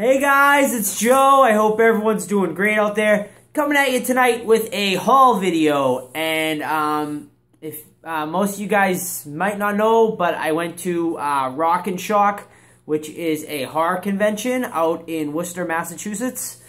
Hey guys, it's Joe. I hope everyone's doing great out there. Coming at you tonight with a haul video. And if most of you guys might not know, but I went to Rock and Shock, which is a horror convention out in Worcester, Massachusetts.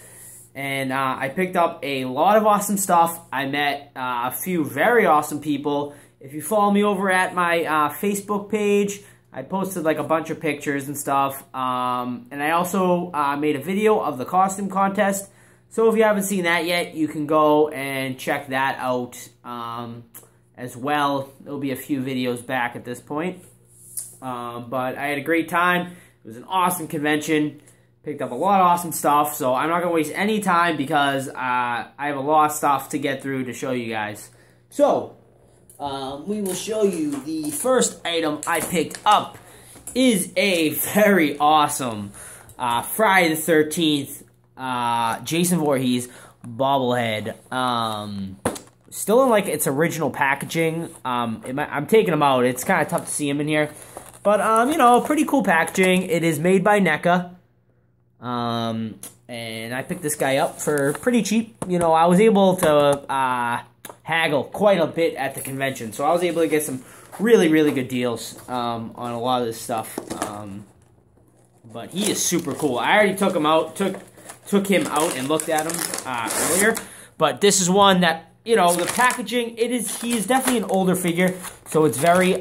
And I picked up a lot of awesome stuff. I met a few very awesome people. If you follow me over at my Facebook page, I posted like a bunch of pictures and stuff, and I also made a video of the costume contest. So if you haven't seen that yet, you can go and check that out as well. There'll be a few videos back at this point. But I had a great time. It was an awesome convention. Picked up a lot of awesome stuff, so I'm not going to waste any time because I have a lot of stuff to get through to show you guys. So we will show you the first item I picked up is a very awesome Friday the 13th Jason Voorhees bobblehead. Still in like its original packaging. I'm taking them out. It's kind of tough to see them in here. But, you know, pretty cool packaging. It is made by NECA. And I picked this guy up for pretty cheap. You know, I was able to haggle quite a bit at the convention, so I was able to get some really good deals on a lot of this stuff. But he is super cool. I already took him out, took him out and looked at him earlier. But this is one that, you know, the packaging, he is definitely an older figure, so it's very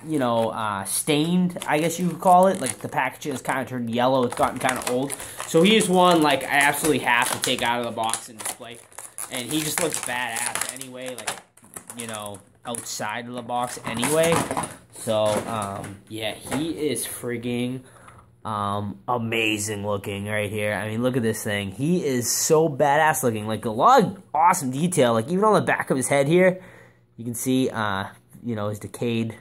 you know, stained, I guess you could call it. Like, the packaging is kind of turned yellow. It's gotten kind of old. So he is one, like, I absolutely have to take out of the box and display. And he just looks badass anyway, like, you know, outside of the box anyway. So, yeah, he is frigging amazing looking right here. I mean, look at this thing. He is so badass looking. Like, a lot of awesome detail. Like, even on the back of his head here, you can see, you know, his decayed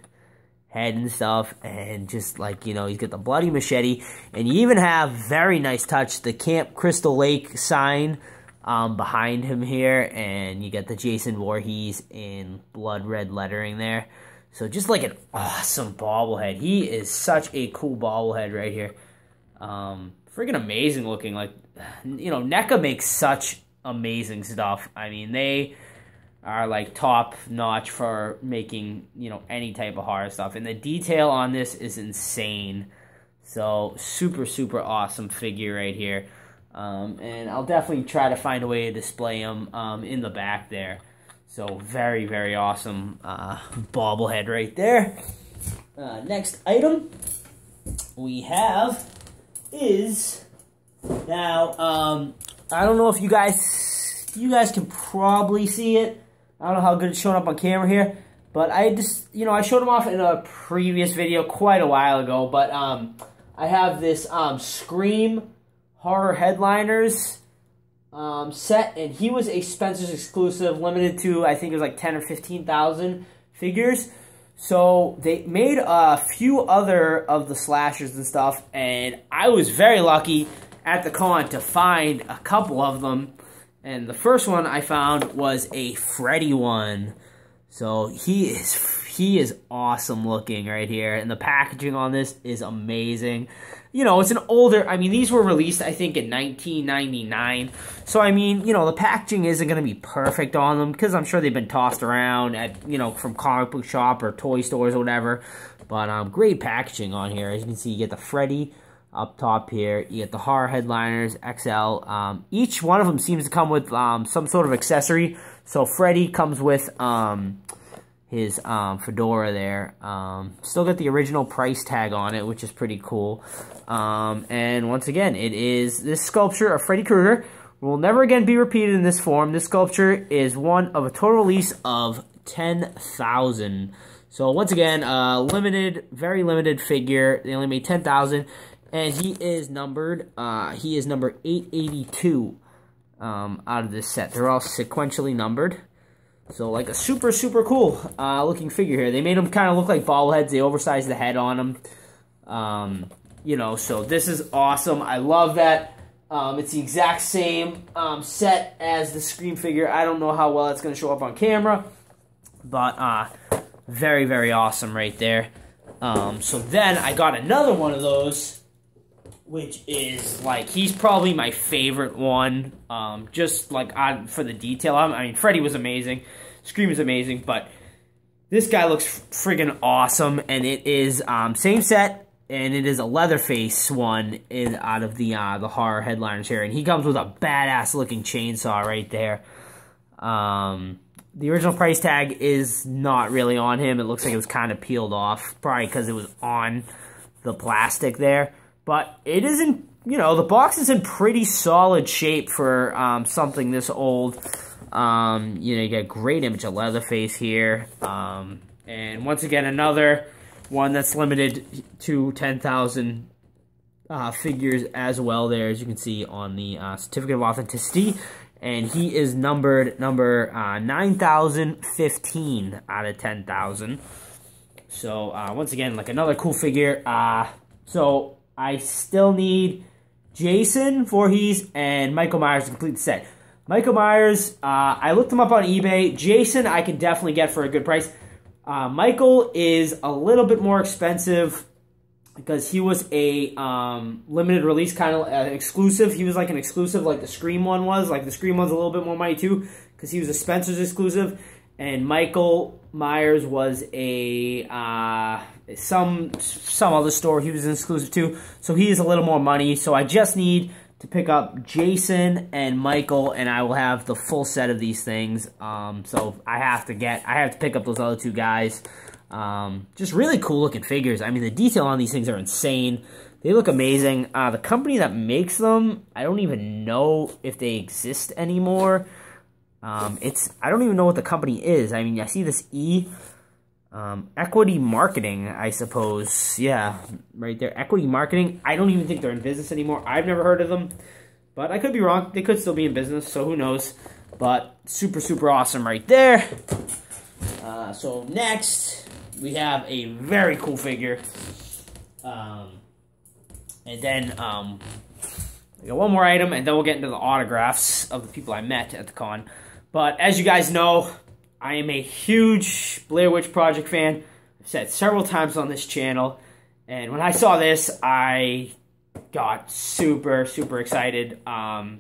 head and stuff, and just like, you know, he's got the bloody machete, and you even have, very nice touch, the Camp Crystal Lake sign behind him here, and you got the Jason Voorhees in blood red lettering there. So just like an awesome bobblehead. He is such a cool bobblehead right here. Freaking amazing looking. Like, you know, NECA makes such amazing stuff. I mean, they are like top notch for making, you know, any type of horror stuff, and the detail on this is insane. So super awesome figure right here. And I'll definitely try to find a way to display him in the back there. So very awesome bobblehead right there. Next item we have is, now I don't know if you guys can probably see it. I don't know how good it's showing up on camera here, but I just, you know, I showed them off in a previous video quite a while ago, but I have this Scream Horror Headliners set, and he was a Spencer's exclusive, limited to, I think it was like 10 or 15,000 figures. So they made a few other of the slashers and stuff, and I was very lucky at the con to find a couple of them. And the first one I found was a Freddy one. So he is awesome looking right here. And the packaging on this is amazing. You know, it's an older, I mean, these were released, I think, in 1999. So, I mean, you know, the packaging isn't going to be perfect on them, because I'm sure they've been tossed around at, you know, from comic book shop or toy stores or whatever. But great packaging on here. As you can see, you get the Freddy up top here, you get the Horror Headliners XL. Each one of them seems to come with some sort of accessory. So Freddy comes with his fedora there. Still got the original price tag on it, which is pretty cool. And once again, it is this sculpture of Freddy Krueger will never again be repeated in this form. This sculpture is one of a total release of 10,000. So once again, limited, very limited figure. They only made 10,000. And he is numbered, he is number 882 out of this set. They're all sequentially numbered. So, like a super cool looking figure here. They made them kind of look like bobbleheads. They oversized the head on them. You know, so this is awesome. I love that. It's the exact same set as the Scream figure. I don't know how well it's going to show up on camera. But, very awesome right there. So then I got another one of those which is, like, he's probably my favorite one, just, like, for the detail. I mean, Freddy was amazing, Scream was amazing, but this guy looks friggin' awesome, and it is, same set, and it is a Leatherface one out of the horror headliners here, and he comes with a badass-looking chainsaw right there. The original price tag is not really on him. It looks like it was kind of peeled off, probably because it was on the plastic there. But it isn't, you know, the box is in pretty solid shape for something this old. You know, you get a great image of Leatherface here. And once again, another one that's limited to 10,000 figures as well there, as you can see on the Certificate of Authenticity. And he is numbered number 9,015 out of 10,000. So, once again, like another cool figure. So, I still need Jason Voorhees and Michael Myers to complete the set. Michael Myers, I looked him up on eBay. Jason, I can definitely get for a good price. Michael is a little bit more expensive because he was a limited release kind of exclusive. He was like an exclusive like the Scream one was. Like the Scream one's a little bit more money too because he was a Spencer's exclusive. And Michael Myers was a some other store he was an exclusive to. So he is a little more money. So I just need to pick up Jason and Michael, and I will have the full set of these things. So I have to pick up those other two guys. Just really cool looking figures. I mean, the detail on these things are insane. They look amazing. The company that makes them, I don't even know if they exist anymore. I don't even know what the company is. I mean, I see this Equity Marketing, I suppose. Yeah, right there. Equity Marketing. I don't even think they're in business anymore. I've never heard of them, but I could be wrong. They could still be in business, so who knows. But super, super awesome right there. So next, we have a very cool figure. And then we got one more item, and then we'll get into the autographs of the people I met at the con. But as you guys know, I am a huge Blair Witch Project fan. I've said several times on this channel. And when I saw this, I got super, super excited. Because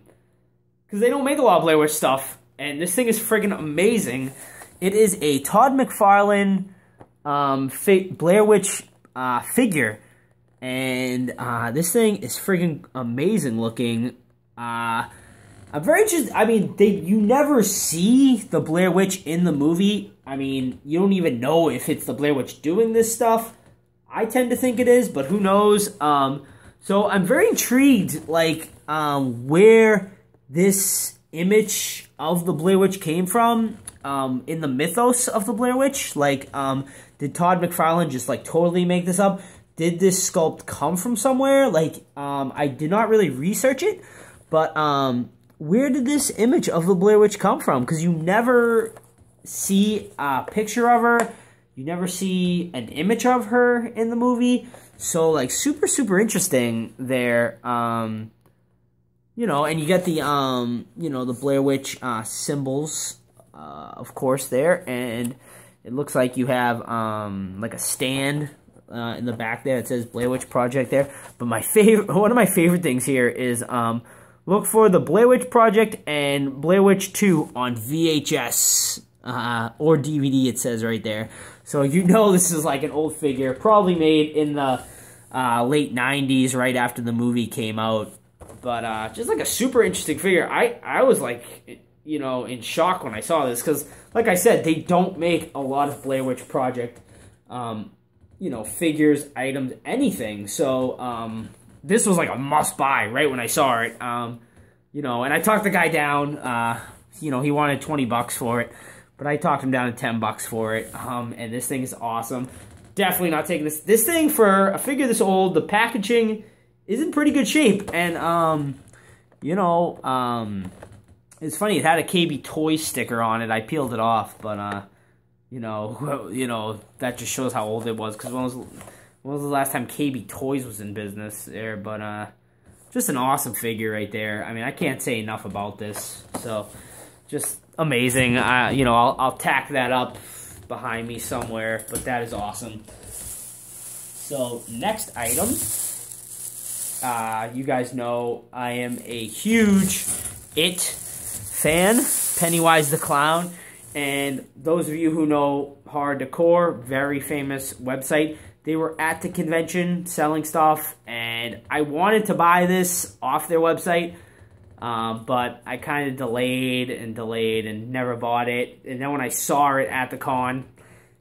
they don't make a lot of Blair Witch stuff. And this thing is friggin' amazing. It is a Todd McFarlane Blair Witch figure. And this thing is friggin' amazing looking. I'm very interested. I mean, you never see the Blair Witch in the movie. I mean, you don't even know if it's the Blair Witch doing this stuff. I tend to think it is, but who knows? So I'm very intrigued, like, where this image of the Blair Witch came from, in the mythos of the Blair Witch. Like, did Todd McFarlane just, like, totally make this up? Did this sculpt come from somewhere? Like, I did not really research it, but, where did this image of the Blair Witch come from? Because you never see a picture of her. You never see an image of her in the movie. So, like, super, super interesting there. You know, and you get the, you know, the Blair Witch symbols, of course, there. And it looks like you have, like, a stand in the back there. It says Blair Witch Project there. But one of my favorite things here is, look for the Blair Witch Project and Blair Witch 2 on VHS or DVD, it says right there. So you know this is like an old figure, probably made in the late 90s, right after the movie came out. But just like a super interesting figure. I was like, you know, in shock when I saw this because, like I said, they don't make a lot of Blair Witch Project, you know, figures, items, anything. So, this was like a must-buy right when I saw it. You know, and I talked the guy down. You know, he wanted 20 bucks for it, but I talked him down to 10 bucks for it. And this thing is awesome. Definitely not taking this. This thing, for a figure this old, the packaging is in pretty good shape. And, you know, it's funny. It had a KB Toys sticker on it. I peeled it off, but, you know, that just shows how old it was. Because when was the last time KB Toys was in business there? But, just an awesome figure right there. I mean, I can't say enough about this. So, just amazing. You know, I'll tack that up behind me somewhere. But that is awesome. So, next item you guys know I am a huge It fan, Pennywise the Clown. And those of you who know Horror Decor, very famous website, they were at the convention selling stuff, and I wanted to buy this off their website, but I kind of delayed and never bought it. And then when I saw it at the con,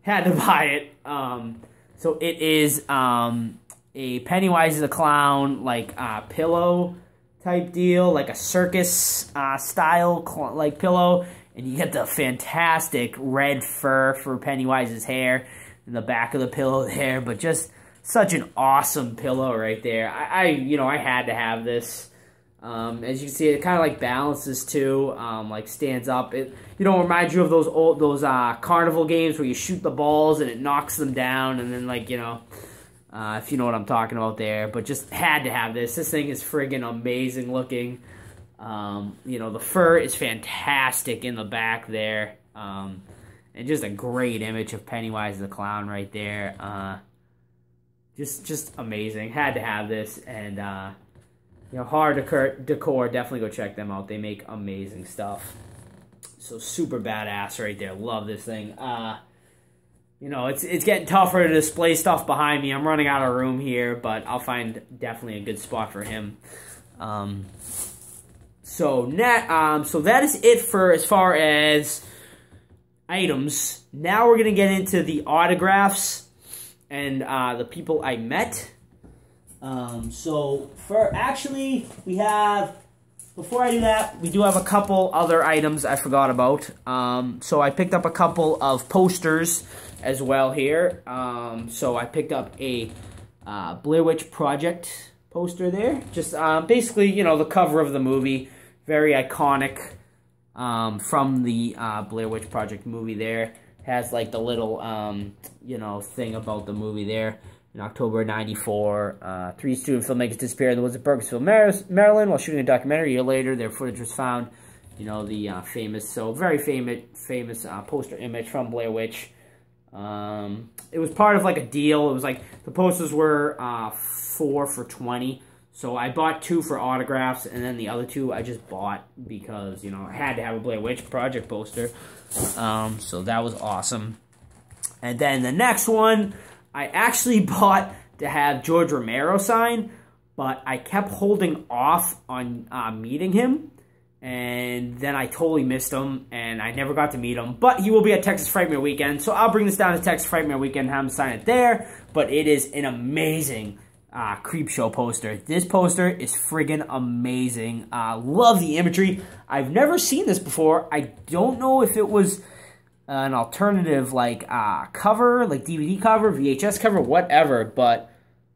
had to buy it. So it is a Pennywise the Clown, like pillow type deal, like a circus style like pillow. And you get the fantastic red fur for Pennywise's hair in the back of the pillow there, but just such an awesome pillow right there. I had to have this. As you can see, it kind of like balances too, like stands up. It reminds you of those carnival games where you shoot the balls and it knocks them down, and then like if you know what I'm talking about there. But just had to have this. This thing is friggin' amazing looking. The fur is fantastic in the back there. And just a great image of Pennywise the Clown right there. Just amazing. Had to have this. And, Horror Decor, definitely go check them out. They make amazing stuff. So super badass right there. Love this thing. It's getting tougher to display stuff behind me. I'm running out of room here, but I'll find definitely a good spot for him. So that is it for as far as items. Now we're gonna get into the autographs and the people I met. Before I do that, we do have a couple other items I forgot about. So I picked up a couple of posters as well here. So I picked up a Blair Witch Project poster there. Just basically, the cover of the movie. Very iconic from the Blair Witch Project movie there. Has like the little, thing about the movie there. In October '94, 3 student filmmakers disappeared in the woods of Burkittsville, Maryland, while shooting a documentary. A year later, their footage was found. Very famous poster image from Blair Witch. It was part of like a deal. It was like the posters were 4 for $20. So I bought 2 for autographs, and then the other 2 I just bought because, I had to have a Blair Witch Project poster. So that was awesome. And then the next one, I actually bought to have George Romero sign, but I kept holding off on meeting him. And then I totally missed him, and I never got to meet him. But he will be at Texas Frightmare Weekend, so I'll bring this down to Texas Frightmare Weekend and have him sign it there. But it is an amazing Creepshow poster. This poster is friggin' amazing. Love the imagery. I've never seen this before. I don't know if it was an alternative like cover, like DVD cover, VHS cover, whatever, but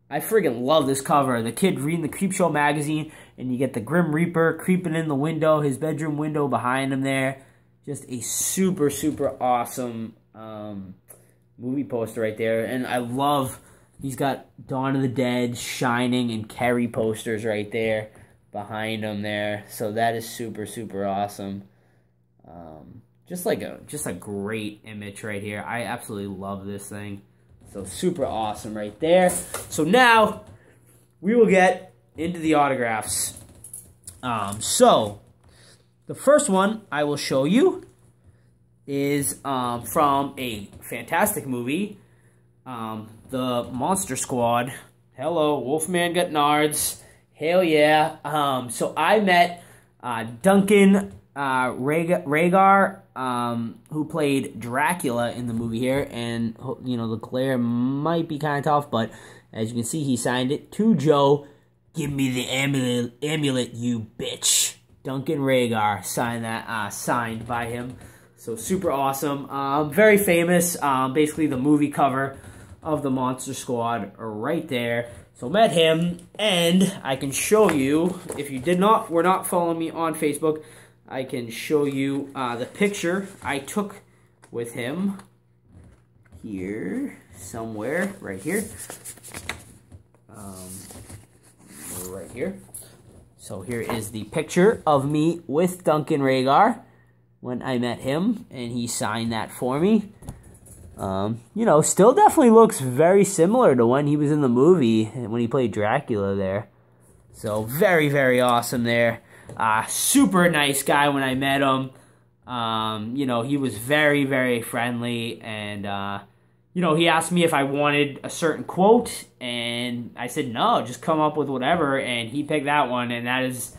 I friggin' love this cover. The kid reading the Creepshow magazine, and you get the Grim Reaper creeping in the window, his bedroom window behind him there. Just a super, super awesome movie poster right there. And I love, he's got Dawn of the Dead, Shining, and Carrie posters right there behind him there. So that is super, super awesome. Just a great image right here. I absolutely love this thing. So super awesome right there. So now we will get into the autographs. So the first one I will show you is from a fantastic movie, The Monster Squad. Hello, Wolfman got nards. Hell yeah. So I met Duncan Rhaegar, who played Dracula in the movie here, and the glare might be kind of tough, but as you can see, he signed it to Joe. Give me the amulet, you bitch. Duncan Rhaegar signed by him. So super awesome. Very famous. Basically the movie cover of the Monster Squad right there. So met him, and I can show you, if you were not following me on Facebook, I can show you the picture I took with him here, somewhere, right here. Right here. So here is the picture of me with Duncan Rhaegar when I met him, and he signed that for me. Still definitely looks very similar to when he was in the movie, when he played Dracula there. So very, very awesome there. Super nice guy when I met him. You know, he was very, very friendly, and you know, he asked me if I wanted a certain quote, and I said no, just come up with whatever, and he picked that one, and that is,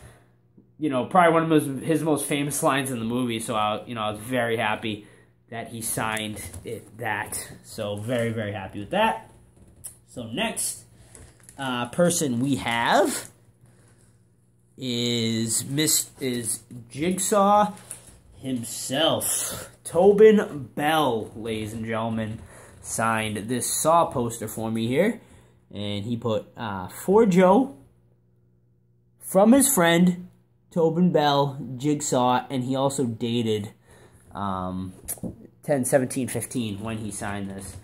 you know, probably one of his most famous lines in the movie. So I was very happy that he signed that. So very, very happy with that. So next person we have is Jigsaw himself. Tobin Bell, ladies and gentlemen, signed this Saw poster for me here. And he put, for Joe, from his friend, Tobin Bell, Jigsaw, and he also dated 10/17/15 when he signed this.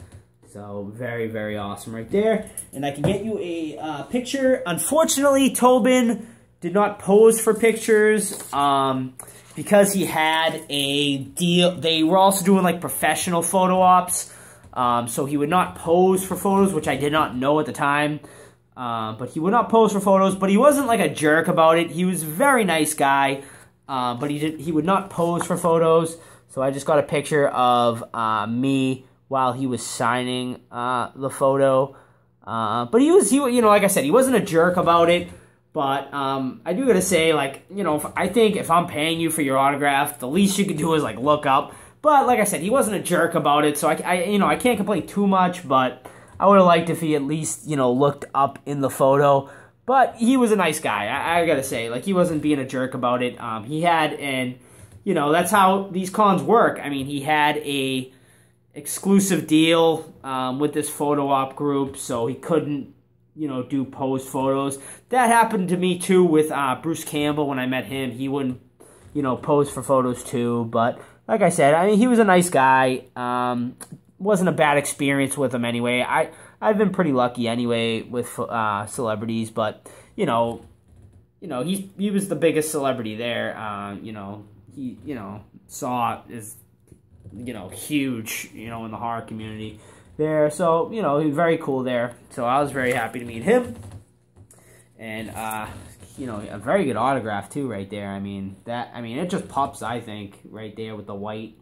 So very, very awesome right there. And I can get you a picture. Unfortunately, Tobin did not pose for pictures because he had a deal. They were also doing like professional photo ops. So he would not pose for photos, which I did not know at the time. But he would not pose for photos, but he wasn't like a jerk about it. He was a very nice guy, but he would not pose for photos. So I just got a picture of me while he was signing the photo. But he you know, like I said, he wasn't a jerk about it. But I do gotta say, like, you know, I think if I'm paying you for your autograph, the least you could do is like look up. But like I said, he wasn't a jerk about it, so you know, I can't complain too much. But I would have liked if he at least, you know, looked up in the photo. But he was a nice guy, I gotta say. Like, he wasn't being a jerk about it. He had, and, you know, that's how these cons work. I mean, he had a exclusive deal with this photo op group, so he couldn't, you know, do post photos. That happened to me, too, with Bruce Campbell when I met him. He wouldn't, you know, pose for photos, too. But, like I said, I mean, he was a nice guy. Wasn't a bad experience with him anyway. I've been pretty lucky anyway with celebrities, but you know he was the biggest celebrity there. You know, Saw is, you know, huge, you know, in the horror community there. So, you know, he was very cool there. So I was very happy to meet him, and you know, a very good autograph too right there. I mean, it just pops, I think, right there with the white.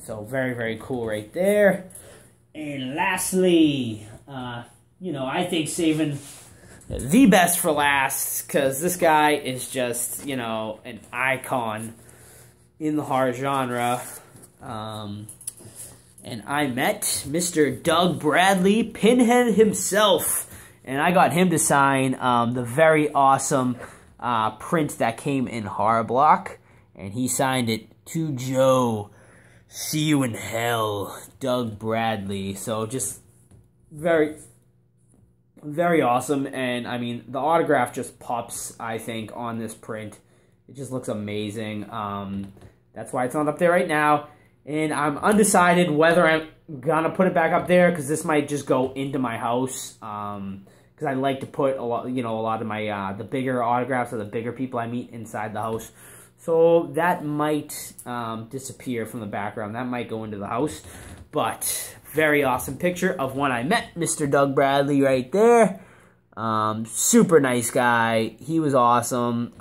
So very, very cool right there. And lastly, you know, I think saving the best for last, because this guy is just, you know, an icon in the horror genre. And I met Mr. Doug Bradley, Pinhead himself, and I got him to sign the very awesome print that came in Horror Block, and he signed it to Joe. See you in hell, Doug Bradley. So just very, very awesome. And I mean, the autograph just pops, I think, on this print. It just looks amazing. That's why it's not up there right now. And I'm undecided whether I'm gonna put it back up there, because this might just go into my house. Because I like to put a lot, you know, a lot of my the bigger autographs of the bigger people I meet inside the house. So that might disappear from the background. That might go into the house. But very awesome picture of when I met Mr. Doug Bradley right there. Super nice guy. He was awesome.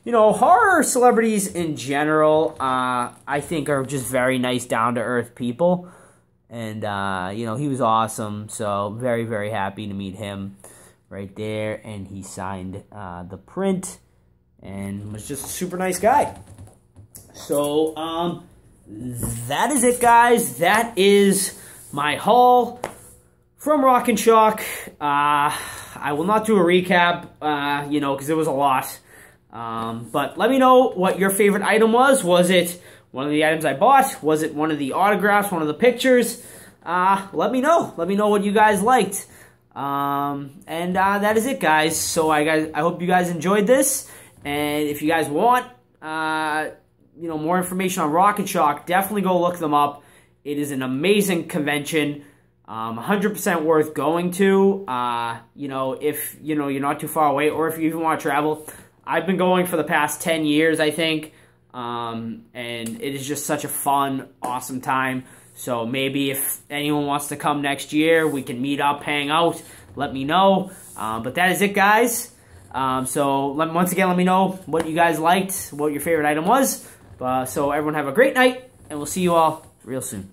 You know, horror celebrities in general, I think are just very nice, down-to-earth people. And, you know, he was awesome. So very, very happy to meet him right there. And he signed the print. And was just a super nice guy. So, that is it, guys. That is my haul from Rock and Shock. I will not do a recap, you know, because it was a lot. But let me know what your favorite item was. Was it one of the items I bought? Was it one of the autographs, one of the pictures? Let me know. Let me know what you guys liked. And that is it, guys. So I hope you guys enjoyed this. And if you guys want, you know, more information on Rock and Shock, definitely go look them up. It is an amazing convention, 100% worth going to. You know, if you know you're not too far away, or if you even want to travel. I've been going for the past 10 years, I think, and it is just such a fun, awesome time. So maybe if anyone wants to come next year, we can meet up, hang out. Let me know. But that is it, guys. So once again, let me know what you guys liked, what your favorite item was. So everyone have a great night, and we'll see you all real soon.